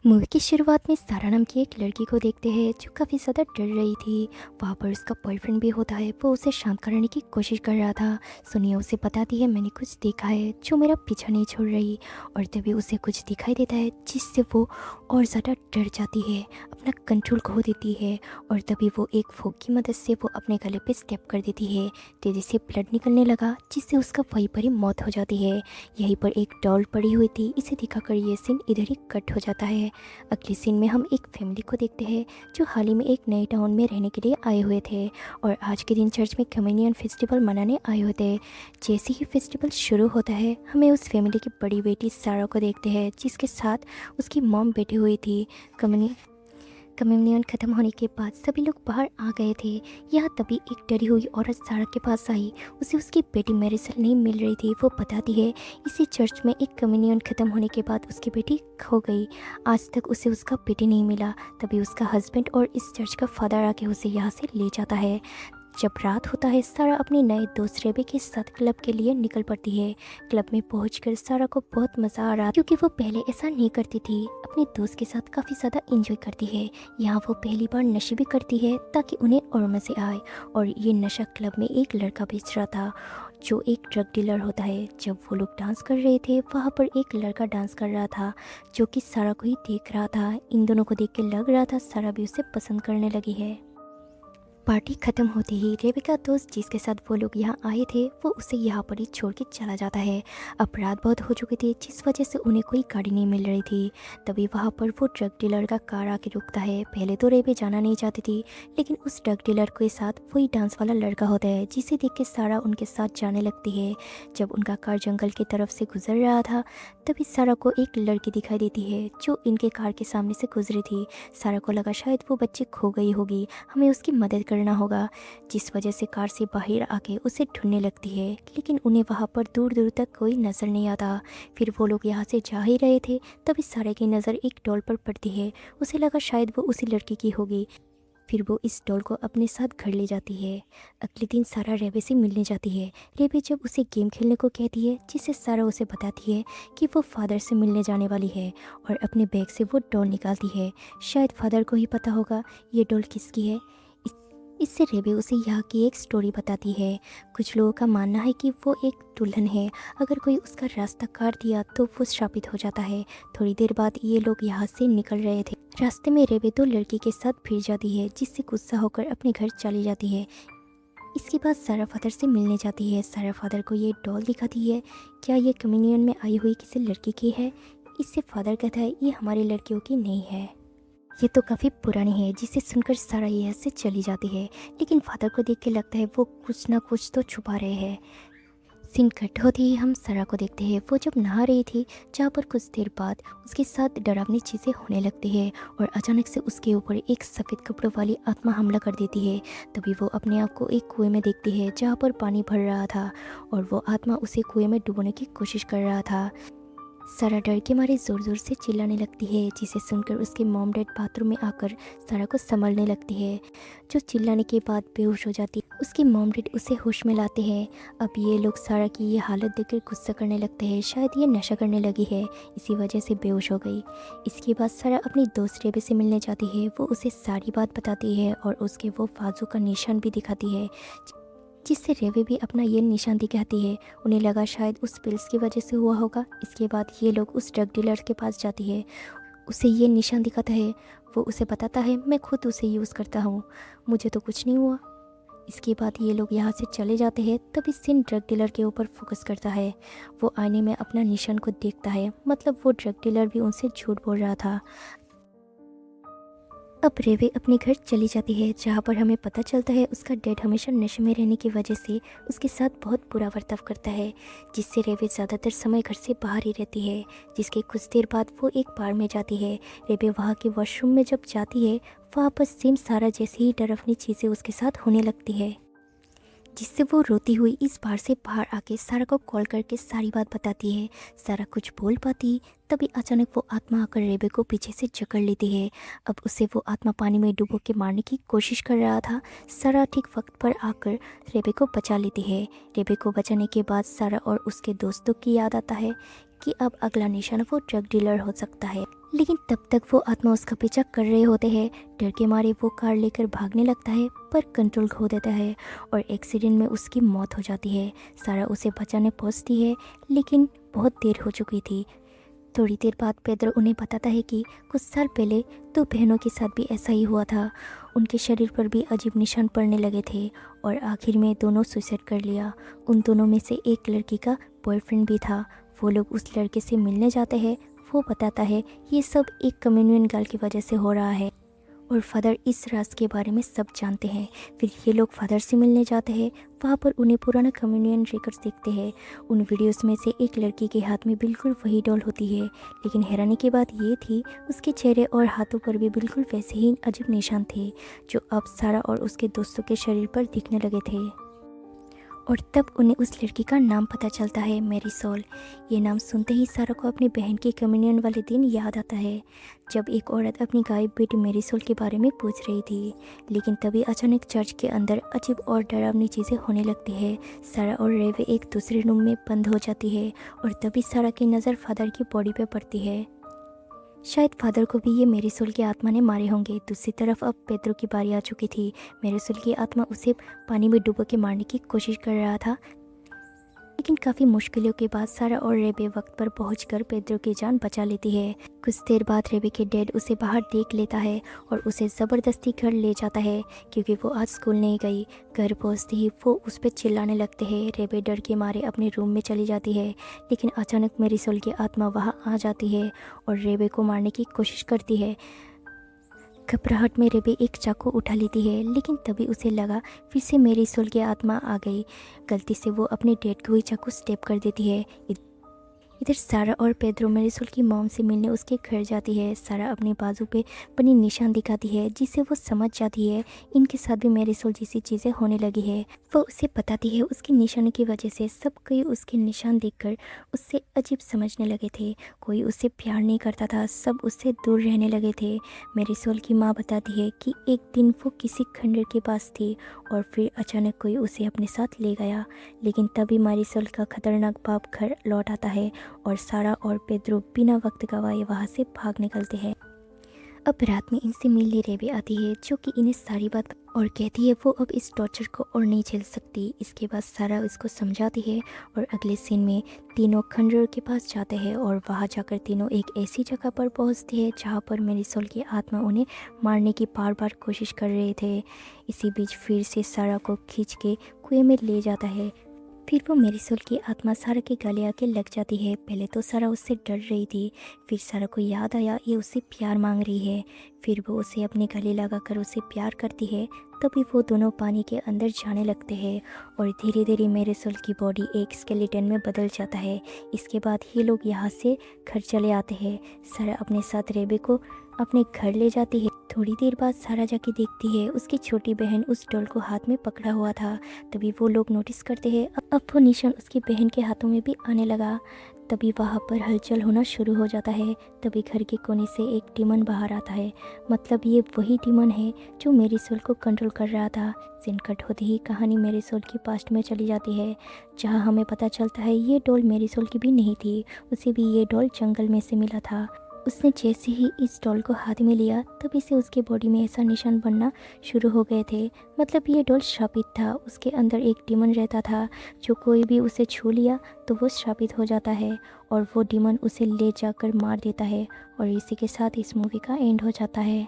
Movie की शुरुआत में सारा नाम की एक लड़की को देखते हैं जो काफ़ी ज़्यादा डर रही थी। वहाँ पर उसका बॉयफ्रेंड भी होता है, वो उसे शांत करने की कोशिश कर रहा था। सोनिया उसे बताती है मैंने कुछ देखा है जो मेरा पीछा नहीं छोड़ रही। और तभी उसे कुछ दिखाई देता है जिससे वो और ज़्यादा डर जाती है, अपना कंट्रोल खो देती है। और तभी वो एक फोक की मदद से वो अपने गले पे स्टेप कर देती है। तेज़ी से ब्लड निकलने लगा जिससे उसका वहीं पर ही मौत हो जाती है। यहीं पर एक डॉल पड़ी हुई थी, इसे दिखाकर ये सीन इधर ही कट हो जाता है। अगले सीन में हम एक फैमिली को देखते हैं जो हाल ही में एक नए टाउन में रहने के लिए आए हुए थे और आज के दिन चर्च में कम्युनियन फेस्टिवल मनाने आए हुए थे। जैसे ही फेस्टिवल शुरू होता है हमें उस फैमिली की बड़ी बेटी सारा को देखते हैं जिसके साथ उसकी मॉम बैठी हुई थी। कम्युनियन ख़त्म होने के बाद सभी लोग बाहर आ गए थे। यहाँ तभी एक डरी हुई औरत सारा के पास आई। उसे उसकी बेटी मैरिसल नहीं मिल रही थी। वो बताती है इसी चर्च में एक कम्युनियन ख़त्म होने के बाद उसकी बेटी खो गई। आज तक उसे उसका बेटी नहीं मिला। तभी उसका हस्बैंड और इस चर्च का फादर आके उसे यहाँ से ले जाता है। जब रात होता है सारा अपने नए दोस्त रेबे के साथ क्लब के लिए निकल पड़ती है। क्लब में पहुंचकर सारा को बहुत मज़ा आ रहा क्योंकि वो पहले ऐसा नहीं करती थी। अपने दोस्त के साथ काफ़ी ज़्यादा एंजॉय करती है। यहाँ वो पहली बार नशे भी करती है ताकि उन्हें और मज़े आए। और ये नशा क्लब में एक लड़का बेच रहा था जो एक ड्रग डीलर होता है। जब वो लोग डांस कर रहे थे वहाँ पर एक लड़का डांस कर रहा था जो कि सारा को ही देख रहा था। इन दोनों को देख के लग रहा था सारा भी उसे पसंद करने लगी है। पार्टी खत्म होते ही रेबिका दोस्त जिसके साथ वो लोग यहाँ आए थे वो उसे यहाँ पर ही छोड़ के चला जाता है। अब रात बहुत हो चुकी थी जिस वजह से उन्हें कोई गाड़ी नहीं मिल रही थी। तभी वहाँ पर वो ड्रग डीलर का कार आके रुकता है। पहले तो रेबे जाना नहीं चाहती थी लेकिन उस ड्रग डीलर के साथ वही डांस वाला लड़का होता है जिसे देख के सारा उनके साथ जाने लगती है। जब उनका कार जंगल की तरफ से गुजर रहा था तभी सारा को एक लड़की दिखाई देती है जो इनके कार के सामने से गुजरी थी। सारा को लगा शायद वो बच्ची खो गई होगी, हमें उसकी मदद करना होगा। जिस वजह से कार से बाहर आके उसे ढूंढने लगती है लेकिन उन्हें वहाँ पर दूर दूर तक कोई नज़र नहीं आता। फिर वो लोग यहाँ से जा ही रहे थे तभी सारा की नज़र एक डॉल पर पड़ती है। उसे लगा शायद वो उसी लड़की की होगी। फिर वो इस डॉल को अपने साथ घर ले जाती है। अगले दिन सारा रेबे से मिलने जाती है। रेबे जब उसे गेम खेलने को कहती है जिसे सारा उसे बताती है कि वो फादर से मिलने जाने वाली है और अपने बैग से वो डॉल निकालती है। शायद फादर को ही पता होगा ये डॉल किसकी है। इससे रेबे उसे यहाँ की एक स्टोरी बताती है। कुछ लोगों का मानना है कि वो एक दुल्हन है, अगर कोई उसका रास्ता काट दिया तो वो श्रापित हो जाता है। थोड़ी देर बाद ये लोग यहाँ से निकल रहे थे। रास्ते में रेबे तो लड़की के साथ भिड़ जाती है जिससे गुस्सा होकर अपने घर चली जाती है। इसके बाद सारा फादर से मिलने जाती है। सारा फादर को ये डॉल दिखाती है। क्या ये कम्युनियन में आई हुई किसी लड़की की है? इससे फादर कहता है ये हमारी लड़कियों की नहीं है, ये तो काफ़ी पुरानी है। जिसे सुनकर सारा यहाँ से चली जाती है लेकिन फादर को देख के लगता है वो कुछ ना कुछ तो छुपा रहे हैं। सीन कट होते ही हम सारा को देखते हैं वो जब नहा रही थी जहाँ पर कुछ देर बाद उसके साथ डरावनी चीज़ें होने लगती है और अचानक से उसके ऊपर एक सफ़ेद कपड़ों वाली आत्मा हमला कर देती है। तभी वो अपने आप को एक कुएं में देखती है जहाँ पर पानी भर रहा था और वो आत्मा उसे कुएं में डुबोने की कोशिश कर रहा था। सारा डर के मारे ज़ोर ज़ोर से चिल्लाने लगती है जिसे सुनकर उसके मॉम डैड बाथरूम में आकर सारा को संभालने लगती है जो चिल्लाने के बाद बेहोश हो जाती है। उसके मॉम डैड उसे होश में लाते हैं। अब ये लोग सारा की ये हालत देखकर गुस्सा करने लगते हैं, शायद ये नशा करने लगी है इसी वजह से बेहोश हो गई। इसके बाद सारा अपनी दोस्त रेबे से मिलने जाती है। वो उसे सारी बात बताती है और उसके वो बाजू का निशान भी दिखाती है जिससे रेवे भी अपना ये निशान दिखाती है। उन्हें लगा शायद उस पिल्स की वजह से हुआ होगा। इसके बाद ये लोग उस ड्रग डीलर के पास जाती है, उसे ये निशान दिखाता है। वो उसे बताता है मैं खुद उसे यूज़ करता हूँ, मुझे तो कुछ नहीं हुआ। इसके बाद ये लोग यहाँ से चले जाते हैं। तभी सिन ड्रग डीलर के ऊपर फोकस करता है। वो आईने में अपना निशान को देखता है, मतलब वो ड्रग डीलर भी उनसे झूठ बोल रहा था। अब रेवे अपने घर चली जाती है जहाँ पर हमें पता चलता है उसका डैड हमेशा नशे में रहने की वजह से उसके साथ बहुत बुरा बर्ताव करता है जिससे रेवे ज़्यादातर समय घर से बाहर ही रहती है। जिसके कुछ देर बाद वो एक बार में जाती है। रेवे वहाँ के वॉशरूम में जब जाती है वहाँ पर सेम सारा जैसी ही डरावनी चीज़ें उसके साथ होने लगती है जिससे वो रोती हुई इस बार से बाहर आके सारा को कॉल करके सारी बात बताती है। सारा कुछ बोल पाती तभी अचानक वो आत्मा आकर रेबे को पीछे से जकड़ लेती है। अब उसे वो आत्मा पानी में डुबो के मारने की कोशिश कर रहा था। सारा ठीक वक्त पर आकर रेबे को बचा लेती है। रेबे को बचाने के बाद सारा और उसके दोस्तों की याद आता है कि अब अगला निशाना वो ड्रग डीलर हो सकता है। लेकिन तब तक वो आत्मा उसका पीछा कर रहे होते हैं। डर के मारे वो कार लेकर भागने लगता है पर कंट्रोल खो देता है और एक्सीडेंट में उसकी मौत हो जाती है। सारा उसे बचाने पहुंचती है लेकिन बहुत देर हो चुकी थी। थोड़ी देर बाद पेड्रो उन्हें बताता है कि कुछ साल पहले दो बहनों के साथ भी ऐसा ही हुआ था। उनके शरीर पर भी अजीब निशान पड़ने लगे थे और आखिर में दोनों सुसाइड कर लिया। उन दोनों में से एक लड़की का बॉयफ्रेंड भी था। वो लोग उस लड़के से मिलने जाते हैं। वो बताता है ये सब एक कम्युनियन गर्ल की वजह से हो रहा है और फादर इस राज के बारे में सब जानते हैं। फिर ये लोग फादर से मिलने जाते हैं। वहाँ पर उन्हें पुराना कम्युनियन रिकॉर्ड्स दिखते हैं। उन वीडियोस में से एक लड़की के हाथ में बिल्कुल वही डॉल होती है, लेकिन हैरानी की बात ये थी उसके चेहरे और हाथों पर भी बिल्कुल वैसे ही अजीब निशान थे जो अब सारा और उसके दोस्तों के शरीर पर दिखने लगे थे। और तब उन्हें उस लड़की का नाम पता चलता है, मैरीसोल। ये नाम सुनते ही सारा को अपनी बहन के कम्युनियन वाले दिन याद आता है जब एक औरत अपनी गायब बेटी मैरीसोल के बारे में पूछ रही थी। लेकिन तभी अचानक चर्च के अंदर अजीब और डरावनी चीज़ें होने लगती है। सारा और रेवे एक दूसरे रूम में बंद हो जाती है और तभी सारा की नज़र फादर की बॉडी पे पड़ती है। शायद फादर को भी ये मैरीसोल की आत्मा ने मारे होंगे। दूसरी तरफ अब पेड्रो की बारी आ चुकी थी। मैरीसोल की आत्मा उसे पानी में डुबो के मारने की कोशिश कर रहा था, लेकिन काफ़ी मुश्किलों के बाद सारा और रेबे वक्त पर पहुंचकर पेड्रो की जान बचा लेती है। कुछ देर बाद रेबे के डैड उसे बाहर देख लेता है और उसे ज़बरदस्ती घर ले जाता है क्योंकि वो आज स्कूल नहीं गई। घर पहुंचते ही वो उस पर चिल्लाने लगते हैं। रेबे डर के मारे अपने रूम में चली जाती है, लेकिन अचानक मैरीसोल की आत्मा वहाँ आ जाती है और रेबे को मारने की कोशिश करती है। घबराहट में रेबे एक चाकू उठा लेती है, लेकिन तभी उसे लगा फिर से मैरीसोल की आत्मा आ गई। गलती से वो अपने डैड को ही चाकू स्टेप कर देती है। इधर सारा और पेड्रो मैरीसोल की मॉम से मिलने उसके घर जाती है। सारा अपने बाजू पे बनी निशान दिखाती है जिससे वो समझ जाती है इनके साथ भी मैरीसोल जैसी चीज़ें होने लगी है। वो उसे बताती है उसके निशानों की वजह से सब कोई उसके निशान देखकर उससे अजीब समझने लगे थे। कोई उससे प्यार नहीं करता था, सब उससे दूर रहने लगे थे। मैरीसोल की माँ बताती है कि एक दिन वो किसी खंडर के पास थी और फिर अचानक कोई उसे अपने साथ ले गया। लेकिन तभी मैरीसोल का खतरनाक बाप घर लौट आता है और सारा और पेड्रो बिना वक्त गवाए वहाँ से भाग निकलते हैं। अब रात में इनसे मिलने रेबे आती है जो कि इन्हें सारी बात और कहती है वो अब इस टॉर्चर को और नहीं झेल सकती। इसके बाद सारा इसको समझाती है और अगले सीन में तीनों खंडर के पास जाते हैं और वहाँ जाकर तीनों एक ऐसी जगह पर पहुँचते हैं जहाँ पर मैरीसोल की आत्मा उन्हें मारने की बार बार कोशिश कर रहे थे। इसी बीच फिर से सारा को खींच के कुएं में ले जाता है। फिर वो मैरीसोल की आत्मा सारा के गले आके लग जाती है। पहले तो सारा उससे डर रही थी, फिर सारा को याद आया ये उससे प्यार मांग रही है। फिर वो उसे अपने गले लगाकर उसे प्यार करती है। तभी वो दोनों पानी के अंदर जाने लगते हैं और धीरे धीरे मैरीसोल की बॉडी एक स्केलेटन में बदल जाता है। इसके बाद ये लोग यहाँ से घर चले आते हैं। सारा अपने साथ रेबे को अपने घर ले जाती है। थोड़ी देर बाद सारा जाके देखती है उसकी छोटी बहन उस डॉल को हाथ में पकड़ा हुआ था। तभी वो लोग नोटिस करते हैं अब वो निशान उसकी बहन के हाथों में भी आने लगा। तभी वहाँ पर हलचल होना शुरू हो जाता है। तभी घर के कोने से एक डीमन बाहर आता है। मतलब ये वही डीमन है जो मैरीसोल को कंट्रोल कर रहा था। सीन कट होते ही कहानी मैरीसोल की पास्ट में चली जाती है, जहाँ हमें पता चलता है ये डॉल मैरीसोल की भी नहीं थी। उसे भी ये डॉल जंगल में से मिला था। उसने जैसे ही इस डॉल को हाथ में लिया तभी से उसके बॉडी में ऐसा निशान बनना शुरू हो गए थे। मतलब ये डॉल श्रापित था। उसके अंदर एक डीमन रहता था जो कोई भी उसे छू लिया तो वो श्रापित हो जाता है और वो डीमन उसे ले जाकर मार देता है। और इसी के साथ इस मूवी का एंड हो जाता है।